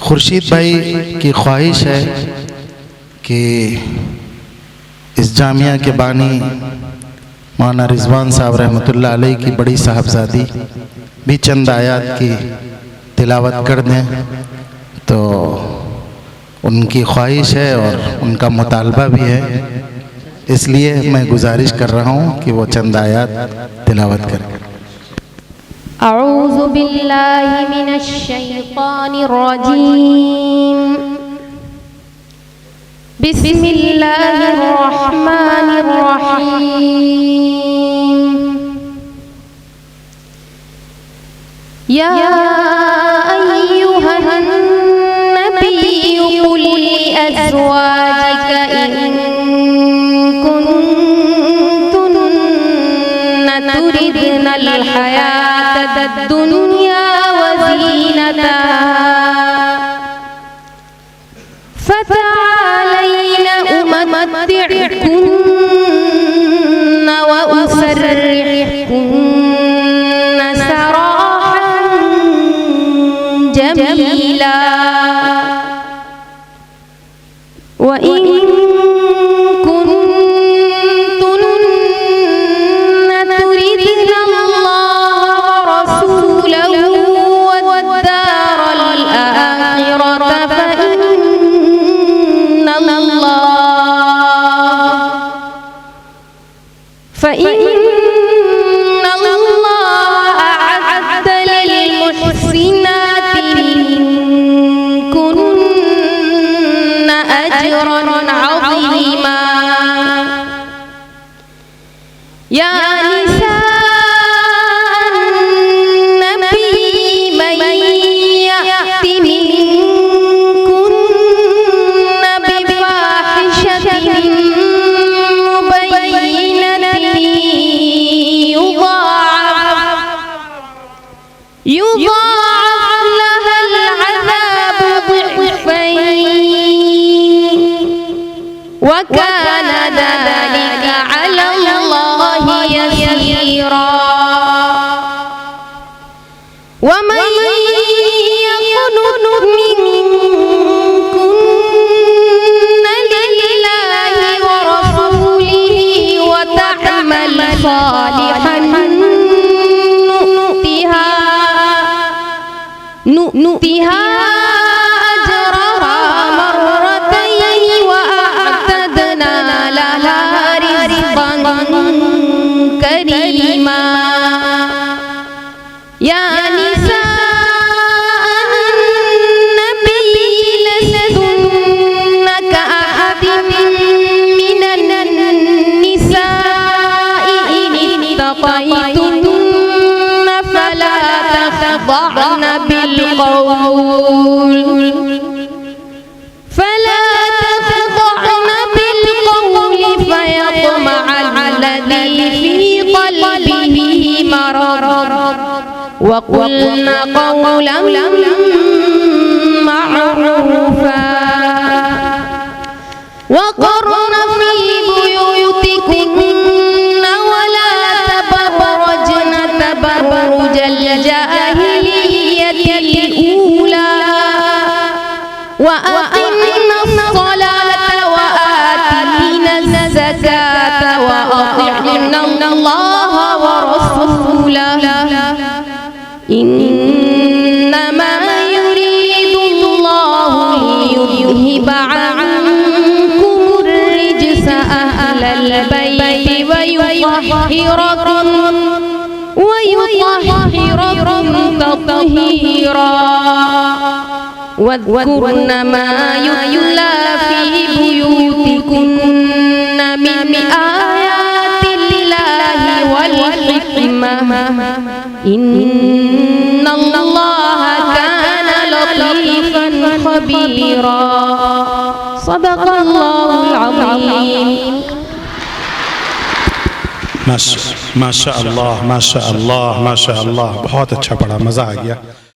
खुर्शीद भाई की ख्वाहिश है कि इस जामिया के बानी मौलाना रिजवान साहब रहमतुल्लाह अलैह की बड़ी साहबजादी भी चंद आयात की तिलावत कर दें। तो उनकी ख्वाहिश है और उनका मुतालबा भी है, इसलिए मैं गुजारिश कर रहा हूँ कि वो चंद आयात तिलावत करें। अऊज़ु बिल्लाहि मिनश शैतानिर रजीम। बिस्मिल्लाहिर रहमानिर रहीम। या अय्युहन नबिय्यु कुल लिअज़वाजिका इन कुन्तुन्ना तुरिदनल हयातद दुनिया व ज़ीनतहा फ़तआलैना उमत्ति'कुन्ना व उसर्रिहकुन्ना सराहन जमीला व इन कुन्तुन्ना तुरिदना अल्लाह व रसूलहु वद्दारल आखिरता فإن الله أعد للمحسنات منكن أجرا عظيما يا نساء النبي من يأت منكن بفاحشة يضاعف لها العذاب ضعفين وكان ذلك على الله يسيرا ومن يقنت منكن لله ورسوله وتعمل صالحا نؤتها أجرها مرتين وأعتدنا لها رزقا كريما يا نساء النبي لستن كأحد من النساء إن اتقيتن فلا تخضعن بالقول فيطمع الذي في قلبه مرض وقلن قولا معروفا وقرن في بيوتكن ولا تبرجن تبرج الجاهلية الأولى وأقمنا الصلاة وآتينا الزكاة وأطعنا الله ورسوله إنما يريد الله ليذهب عنكم الرجس أهل البيت ويطهركم تطهيرا واذكرن ما يتلى في بيوتكن من آيات الله والحكمة إن الله كان لطيفا خبيرا صدق الله العظيم। माशा अल्लाह माशा अल्लाह माशा अल्लाह, बहुत अच्छा पढ़ा, मज़ा आ गया।